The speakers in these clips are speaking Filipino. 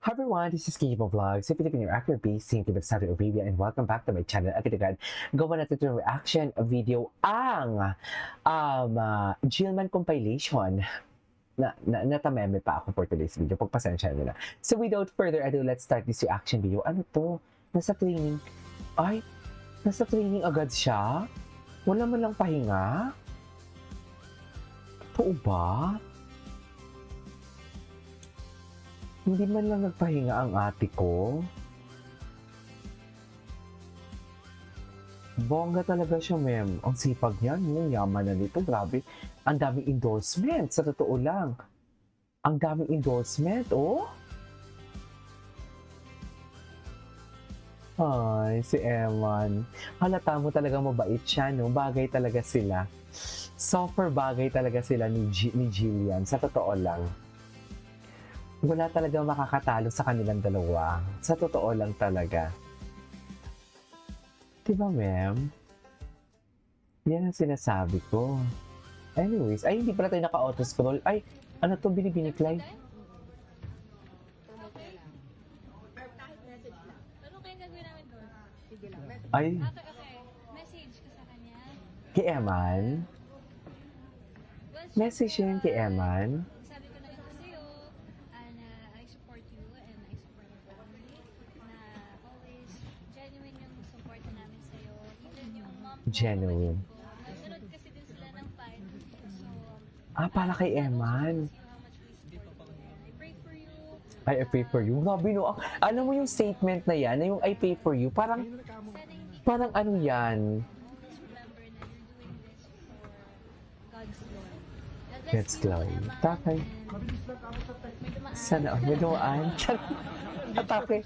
Hi everyone, this is Kibo Vlogs. If you're your actor based in Saudi Arabia and welcome back to my channel. Agad-agad, gawa natin itong reaction video ang Gilman compilation. Natameme pa ako for today's video. Pagpasensya nyo na. So without further ado, let's start this reaction video. Ano to? Nasa training. Ay, nasa training agad siya? Wala man lang pahinga? Totoo ba? Hindi man lang nagpahinga ang ate ko. Bongga talaga siya, ma'am. Ang sipag niya, yung yaman na nito. Grabe. Ang daming endorsement. Sa totoo lang. Ang daming endorsement, oh. Ay, si Eman. Halata mo talagang mabait siya, no? Bagay talaga sila. Super bagay talaga sila ni Jillian. Sa totoo lang. Wala talaga makakatalo sa kanilang dalawa. Sa totoo lang talaga. Diba, ma'am? Yan ang sinasabi ko. Anyways, ay hindi pala tayo naka-auto-scroll. Ay, ano to binibiniklay? Ano kaya gagawin namin doon? Sige lang. Ay, Okay. Message ko sa kanya. kay Eman? Well, Message yan kay Eman? sabi ko na ito sa'yo, na I support you and I support your family. Na always genuine yung support na namin sa'yo. Even yung mom ko. Genuine. Nagsunod kasi din sila ng fight. So, Para kay Eman. see how much we support you. And I pray for you. I pay for you. Grabe, no? Alam mo yung statement na yan, na yung I pay for you, parang, Sana hindi parang ano yan? always remember na you're doing this for God's glory. God bless God's you, glory. Emma, Takay. and may dumaan. Sana, may dumaan. Atake.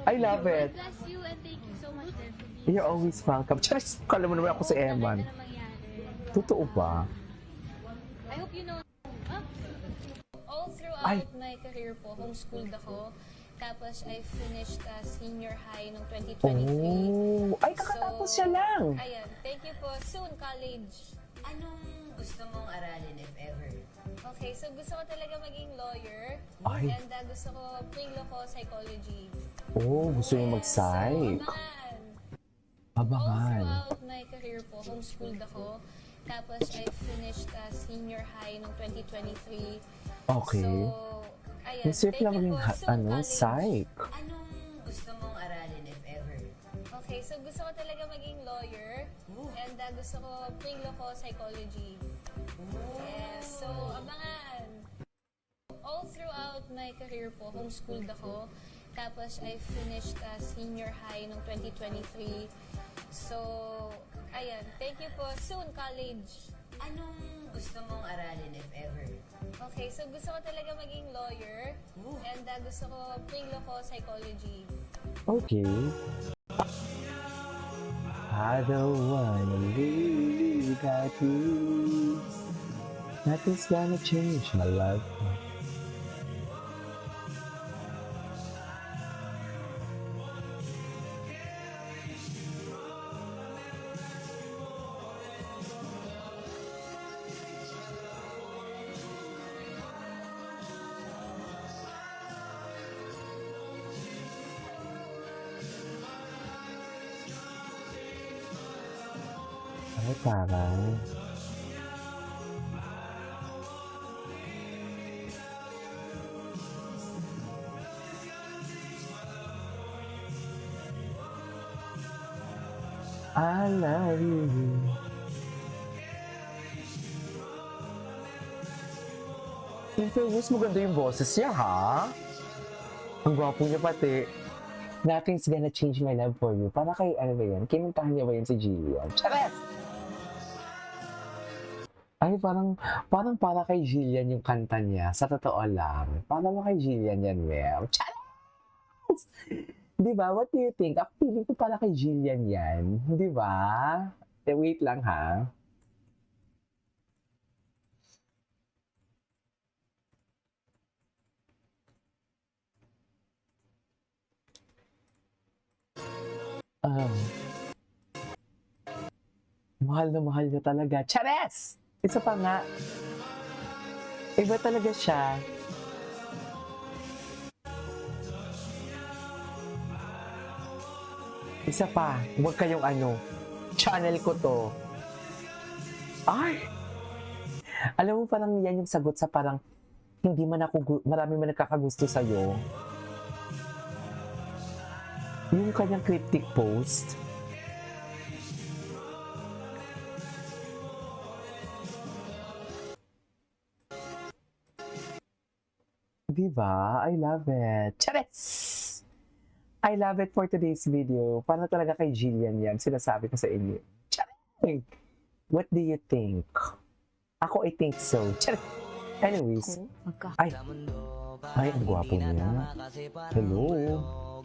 I love it. God bless you and thank you so much then for being You're always welcome. Charis, kala mo naman ako si Eman. Kahit ano mangyari. Totoo ba? I hope you know. All throughout Ay. my career po, homeschooled ako. Tapos I finished senior high noong 2023. Oh, ay kakatapos siya lang. Ayan, thank you po. Soon, college. Anong gusto mong aralin if ever? Okay, so gusto ko talaga maging lawyer. Ay. And gusto ko pre-law psychology. Oh, gusto niyo mag-psych. So, abangan. Abangan. All throughout my career po, homeschooled ako. Tapos I finished senior high noong 2023. Okay. So, ayan. Isip lang thank you rin, po. Soon, college. psych. Anong gusto mong aralin if ever? Okay, so gusto ko talaga maging lawyer. And gusto ko pre-law psychology. Yes, so abangan. All throughout my career po, homeschooled ako. Tapos I finished senior high noong 2023. So, ayan. Thank you po. Soon, college. Anong gusto mong aralin if ever? Okay, so gusto ko talaga maging lawyer. And gusto ko pre-law psychology. Okay. I don't wanna leave without you. Nothing's gonna change my life. Ay, parang... I love you. In fairness, maganda yung boses niya, ha? Ang gwapo niya pati. Nothing's gonna change my love for you. Para kay, ano ba yan? Kinuntahan niya ba yan si Jillian? Charet! Ay, parang para kay Jillian yung kanta niya. Sa totoo lang. Para mo kay Jillian yan, Mel. Charet! Di ba? What do you think? Ako feeling ko para kay Jillian yan. Di ba? Wait lang, ha? Mahal na mahal niya talaga. Chares! Isa pa nga. Iba talaga siya. Isa pa, huwag kayong channel ko to. Ay! Alam mo parang yan yung sagot sa parang hindi man marami man nagkakagusto sa'yo. Yung kanyang cryptic post. Diba? I love it. Charis! I love it for today's video. Paano talaga kay Jillian yan? Sinasabi ko sa inyo. Charis! What do you think? Ako, I think so. Charis! Anyways. Ay! Ay, ang gwapo niya. Hello!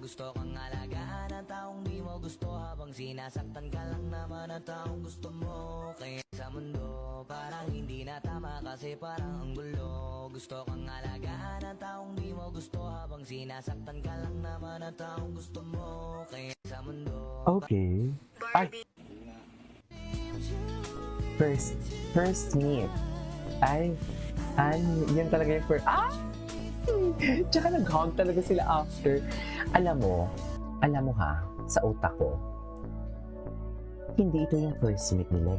Gusto kang alagaan ang taong di mo gusto habang sinasaktan ka lang naman ang taong gusto mo. Kaya sa mundo parang hindi na tama kasi parang ang gulo. Gusto kang alagaan ang taong di mo gusto habang sinasaktan ka lang naman ang taong gusto mo. Kaya sa mundo Okay. Ay! First meet. Ay! Yan talaga yung first... Ah! Tsaka nag-hug talaga sila after. Alam mo ha, sa utak ko, hindi ito yung first meet nila.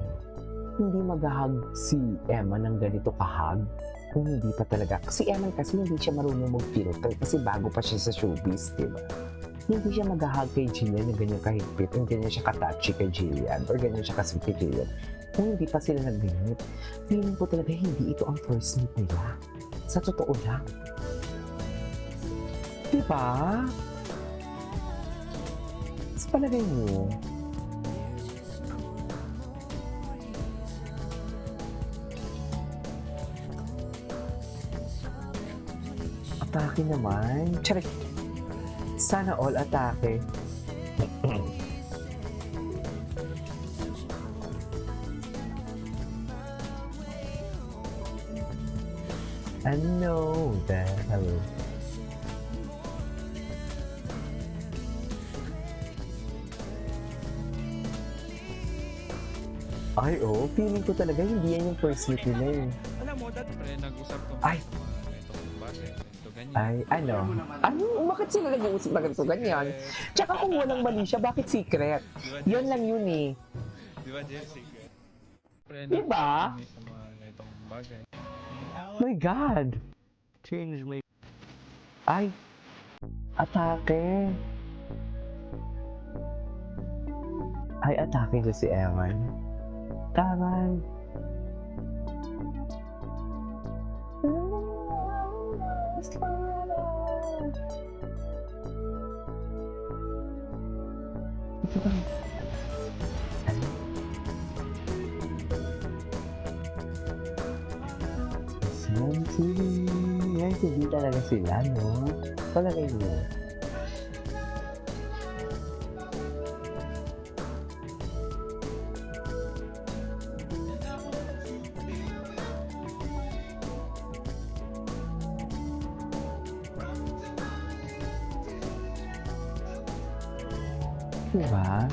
Hindi mag-hug si Emma ng ganito kahag kung hindi pa talaga. Si Emma kasi hindi siya marunong mag-filter kasi bago pa siya sa showbiz, di ba? Hindi siya mag-hug kay Jillian na ganyan kahigpit, o ganyan siya ka-touchy kay Jillian, or ganyan siya ka-sweet kay Jillian. Kung hindi pa sila nag-meet, feeling ko talaga hindi ito ang first meet nila. Sa totoo lang. Diba? Sa palagay mo, atake naman. Charik! Sana all atake. I know that. Ay, feeling ko talaga hindi yan yung first meet nila eh. Alam mo, dati pa rin nag-usap ko Ay! itong bagay, ito ganyan. Ay, ano? Bakit sila nag-uusap na ganito ganyan? Tsaka kung walang mali siya, bakit secret? Yan lang yun eh. Di ba, Jessica? Pre, Diba? nag-usap kami sa mga ganitong bagay. My God! Change my... Ay! Atake! Ay, atake ko si Ewan. Taray! Ito ba? Yan, hindi talaga sila, no? Palagay mo. Diba?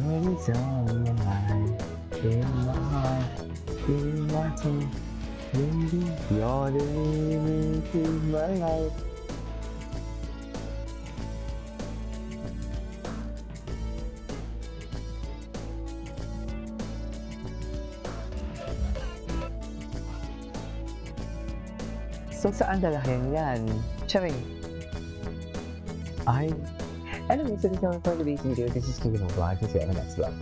It's all in my mind, in my heart, in my soul. Baby, you're the meaning to my life. So, saan dalahin yan? Charing. Ay, alam mo, so this is for today's video. This is Kevin Vlog. This is Evan X Vlog.